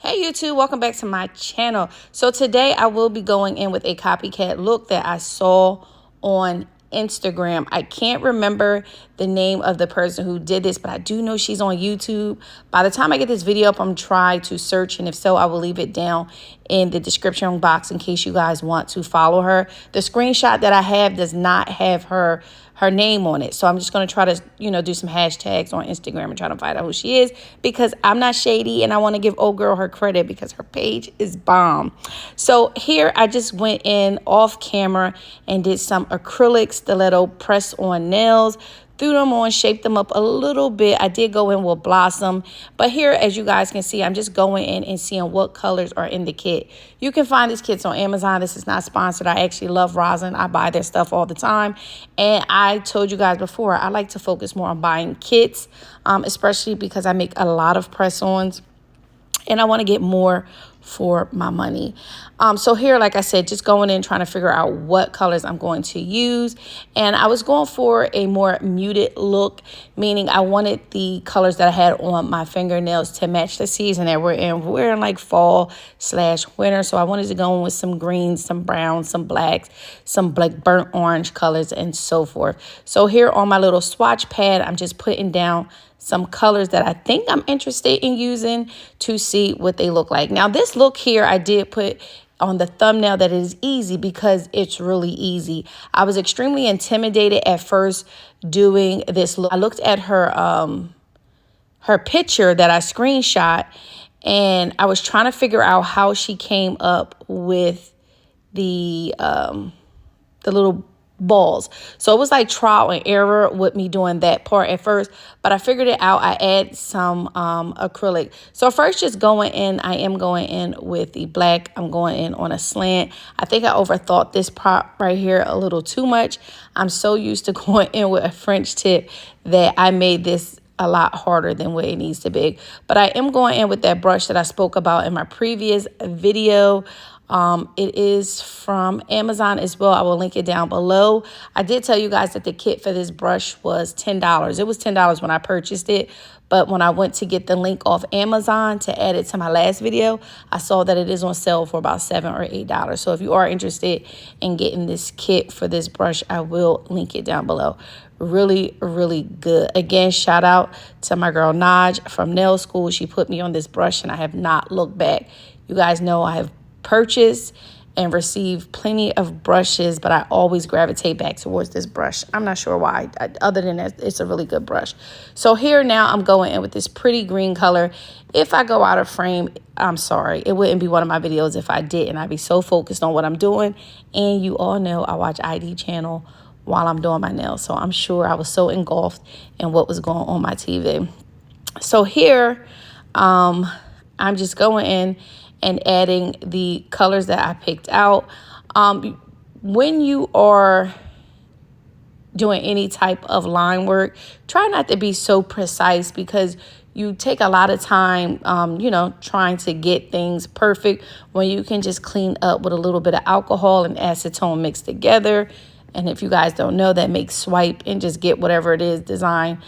Hey YouTube, welcome back to my channel. So today I will be going in with a copycat look that I saw on Instagram. I can't remember the name of the person who did this, but I do know she's on YouTube. By the time I get this video up, I'm trying to search, and if so, I will leave it down in the description box in case you guys want to follow her. The screenshot that I have does not have her name on it, so I'm just going to try to do some hashtags on Instagram and try to find out who she is, because I'm not shady and I want to give old girl her credit because her page is bomb. So here I just went in off camera and did some acrylic stiletto press on nails, threw them on, shaped them up a little bit. I did go in with Blossom, but here, as you guys can see, I'm just going in and seeing what colors are in the kit. You can find these kits on Amazon. This is not sponsored. I actually love Rosin. I buy their stuff all the time. And I told you guys before, I like to focus more on buying kits, especially because I make a lot of press-ons and I want to get more for my money. So here, like I said, just going in trying to figure out what colors I'm going to use. And I was going for a more muted look, meaning I wanted the colors that I had on my fingernails to match the season that we're in. We're in like fall/winter, so I wanted to go in with some greens, some browns, some blacks, some like burnt orange colors and so forth. So here on my little swatch pad, I'm just putting down some colors that I think I'm interested in using to see what they look like. Now, this look here, I did put on the thumbnail that it is easy because it's really easy. I was extremely intimidated at first doing this look. I looked at her picture that I screenshot, and I was trying to figure out how she came up with the little balls. So it was like trial and error with me doing that part at first, but I figured it out. I add some acrylic. So first, just going in, I am going in with the black. I'm going in on a slant. I think I overthought this prop right here a little too much. I'm so used to going in with a French tip that I made this a lot harder than what it needs to be. But I am going in with that brush that I spoke about in my previous video. It is from Amazon as well. I will link it down below. I did tell you guys that the kit for this brush was $10. It was $10 when I purchased it, but when I went to get the link off Amazon to add it to my last video, I saw that it is on sale for about $7 or $8. So if you are interested in getting this kit for this brush, I will link it down below. Really, really good. Again, shout out to my girl Naj from Nail School. She put me on this brush and I have not looked back. You guys know I have purchased and received plenty of brushes, but I always gravitate back towards this brush. I'm not sure why. Other than that, it's a really good brush. So here now I'm going in with this pretty green color. If I go out of frame, I'm sorry. It wouldn't be one of my videos if I didn't. I'd be so focused on what I'm doing. And you all know I watch ID channel while I'm doing my nails. So I'm sure I was so engulfed in what was going on my TV. So here, I'm just going in and adding the colors that I picked out. When you are doing any type of line work, try not to be so precise because you take a lot of time, trying to get things perfect when you can just clean up with a little bit of alcohol and acetone mixed together. And if you guys don't know, that makes swipe and just get whatever it is design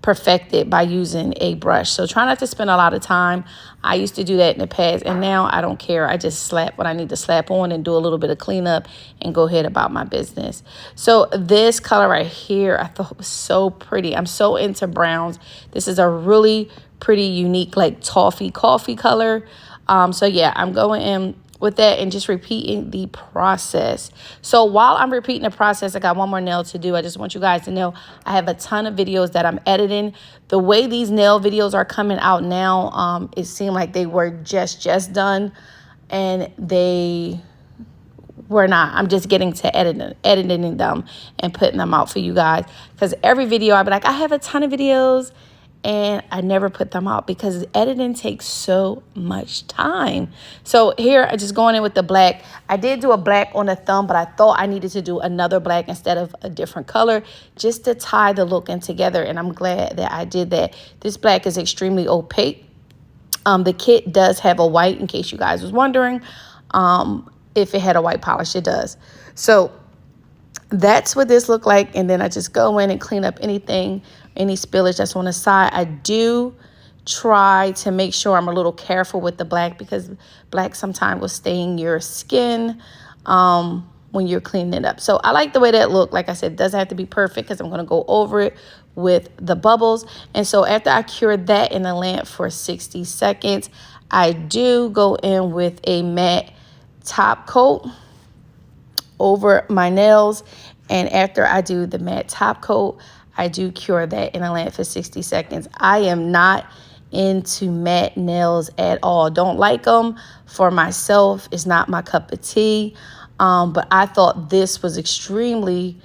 perfected by using a brush. So try not to spend a lot of time. I used to do that in the past, and now I don't care. I just slap what I need to slap on and do a little bit of cleanup and go ahead about my business. So this color right here, I thought was so pretty. I'm so into browns. This is a really pretty unique like toffee coffee color. So yeah, I'm going in with that and just repeating the process. So while I'm repeating the process, I got one more nail to do. I just want you guys to know I have a ton of videos that I'm editing. The way these nail videos are coming out now, it seemed like they were just done, and they were not. I'm just getting to editing them and putting them out for you guys, because every video I'll be like, I have a ton of videos, and I never put them out because editing takes so much time. So here, I just going in with the black. I did do a black on the thumb, but I thought I needed to do another black instead of a different color just to tie the look in together, and I'm glad that I did that. This black is extremely opaque. The kit does have a white, in case you guys was wondering. If it had a white polish, it does. So that's what this looked like. And then I just go in and clean up anything, any spillage that's on the side. I do try to make sure I'm a little careful with the black, because black sometimes will stain your skin when you're cleaning it up. So I like the way that look. Like I said, it doesn't have to be perfect because I'm going to go over it with the bubbles. And so after I cure that in the lamp for 60 seconds, I do go in with a matte top coat over my nails. And after I do the matte top coat, I do cure that in a lamp for 60 seconds. I am not into matte nails at all. Don't like them for myself. It's not my cup of tea. But I thought this was extremely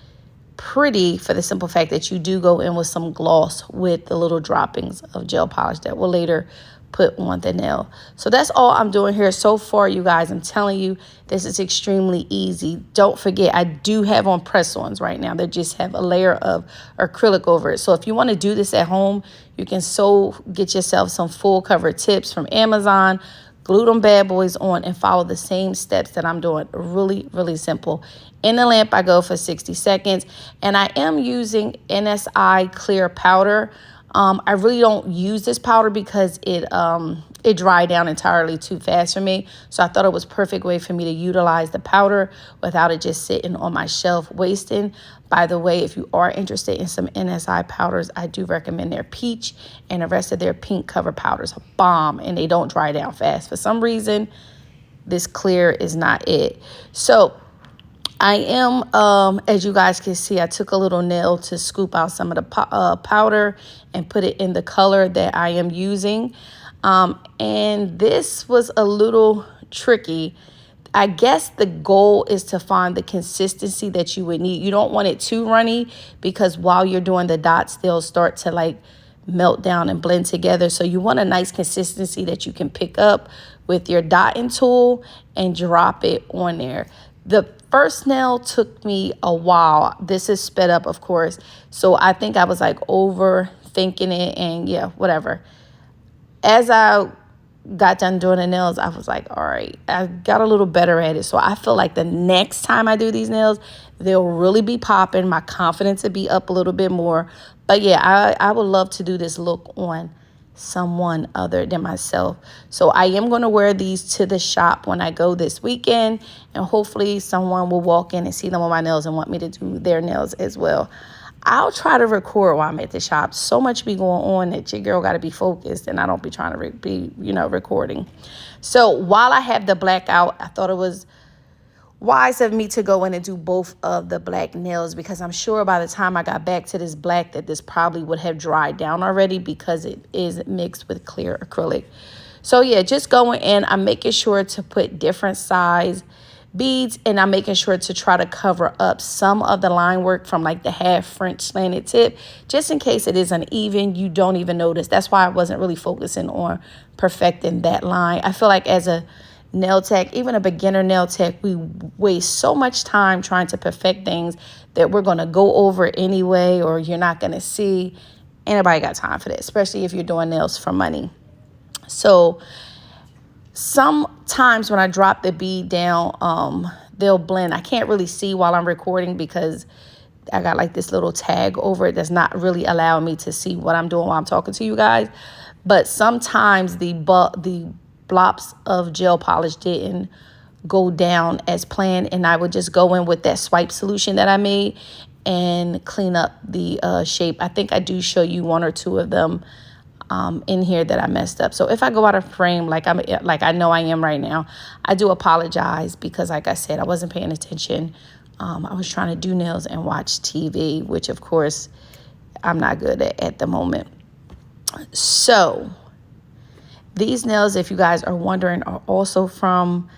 pretty for the simple fact that you do go in with some gloss with the little droppings of gel polish that will later put on the nail. So that's all I'm doing here so far, you guys. I'm telling you, this is extremely easy. Don't forget, I do have on press-ons right now that just have a layer of acrylic over it. So if you want to do this at home, you can get yourself some full cover tips from Amazon, glue them bad boys on, and follow the same steps that I'm doing. Really, really simple. In the lamp, I go for 60 seconds, and I am using NSI clear powder. I really don't use this powder because it dried down entirely too fast for me. So I thought it was a perfect way for me to utilize the powder without it just sitting on my shelf wasting. By the way, if you are interested in some NSI powders, I do recommend their peach, and the rest of their pink cover powders are bomb, and they don't dry down fast. For some reason, this clear is not it. So I am, as you guys can see, I took a little nail to scoop out some of the powder and put it in the color that I am using. And this was a little tricky. I guess the goal is to find the consistency that you would need. You don't want it too runny, because while you're doing the dots, they'll start to like melt down and blend together. So you want a nice consistency that you can pick up with your dotting tool and drop it on there. The first nail took me a while. This is sped up, of course. So I think I was like overthinking it, and yeah, whatever. As I got done doing the nails, I was like, all right, I got a little better at it. So I feel like the next time I do these nails, they'll really be popping. My confidence will be up a little bit more. But yeah, I would love to do this look on someone other than myself. So I am going to wear these to the shop when I go this weekend, and hopefully someone will walk in and see them on my nails and want me to do their nails as well. I'll try to record while I'm at the shop. So much be going on that your girl got to be focused, and I don't be trying to be recording. So while I have the black out, I thought it was wise of me to go in and do both of the black nails, because I'm sure by the time I got back to this black that this probably would have dried down already, because it is mixed with clear acrylic. So yeah, just going in, I'm making sure to put different size beads, and I'm making sure to try to cover up some of the line work from like the half French slanted tip, just in case it is uneven, you don't even notice. That's why I wasn't really focusing on perfecting that line. I feel like as a nail tech, even a beginner nail tech, we waste so much time trying to perfect things that we're going to go over anyway, or you're not going to see. Anybody got time for that, especially if you're doing nails for money. So sometimes when I drop the bead down, they'll blend. I can't really see while I'm recording because I got like this little tag over it that's not really allowing me to see what I'm doing while I'm talking to you guys. But sometimes the blops of gel polish didn't go down as planned, and I would just go in with that swipe solution that I made and clean up the shape. I think I do show you one or two of them in here that I messed up. So if I go out of frame like I know I am right now, I do apologize, because like I said, I wasn't paying attention. I was trying to do nails and watch TV, which of course I'm not good at the moment. So these nails, if you guys are wondering, are also from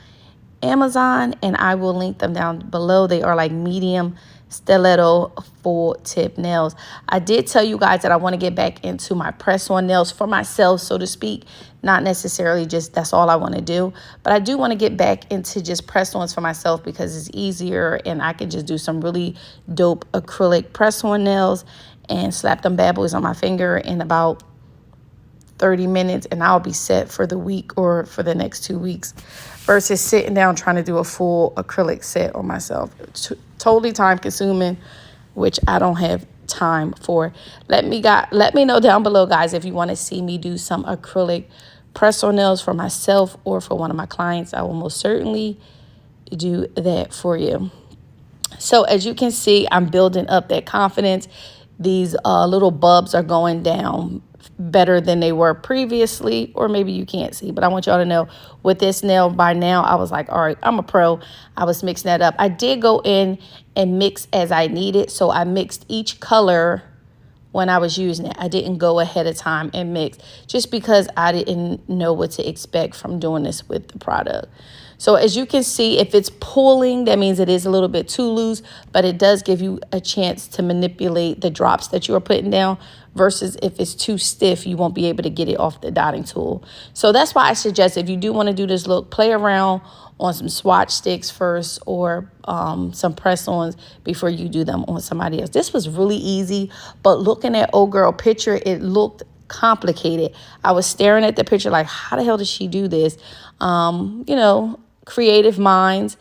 Amazon, and I will link them down below. They are like medium stiletto full tip nails. I did tell you guys that I want to get back into my press-on nails for myself, so to speak. Not necessarily just that's all I want to do, but I do want to get back into just press-ons for myself because it's easier, and I can just do some really dope acrylic press-on nails and slap them bad boys on my finger in about 30 minutes, and I'll be set for the week or for the next 2 weeks, versus sitting down trying to do a full acrylic set on myself. Totally time consuming, which I don't have time for. Let me know down below, guys, if you want to see me do some acrylic press-on nails for myself or for one of my clients. I will most certainly do that for you. So as you can see, I'm building up that confidence. These little bubs are going down better than they were previously, or maybe you can't see, but I want y'all to know with this nail, by now I was like, all right, I'm a pro. I was mixing that up. I did go in and mix as I needed, so I mixed each color when I was using it. I didn't go ahead of time and mix just because I didn't know what to expect from doing this with the product. So as you can see, if it's pulling, that means it is a little bit too loose, but it does give you a chance to manipulate the drops that you are putting down, versus if it's too stiff, you won't be able to get it off the dotting tool. So that's why I suggest, if you do want to do this look, play around on some swatch sticks first, or some press-ons before you do them on somebody else. This was really easy, but looking at old girl picture, it looked complicated. I was staring at the picture like, how the hell did she do this? You know, creative minds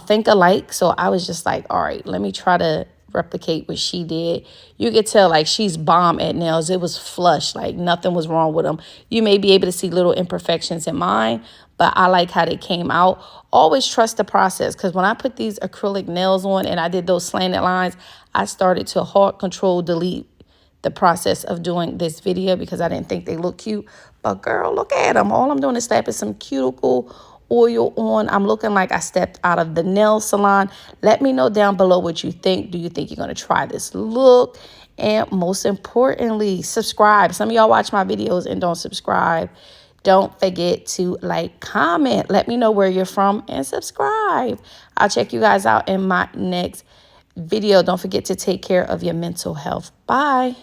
think alike. So I was just like, all right, let me try to replicate what she did. You could tell like she's bomb at nails. It was flush, like nothing was wrong with them. You may be able to see little imperfections in mine, but I like how they came out. Always trust the process, because when I put these acrylic nails on and I did those slanted lines, I started to halt, control, delete the process of doing this video because I didn't think they looked cute. But girl, look at them. All I'm doing is slapping some cuticle oil on. I'm looking like I stepped out of the nail salon. Let me know down below what you think. Do you think you're going to try this look? And most importantly, subscribe. Some of y'all watch my videos and don't subscribe. Don't forget to like, comment. Let me know where you're from and subscribe. I'll check you guys out in my next video. Don't forget to take care of your mental health. Bye.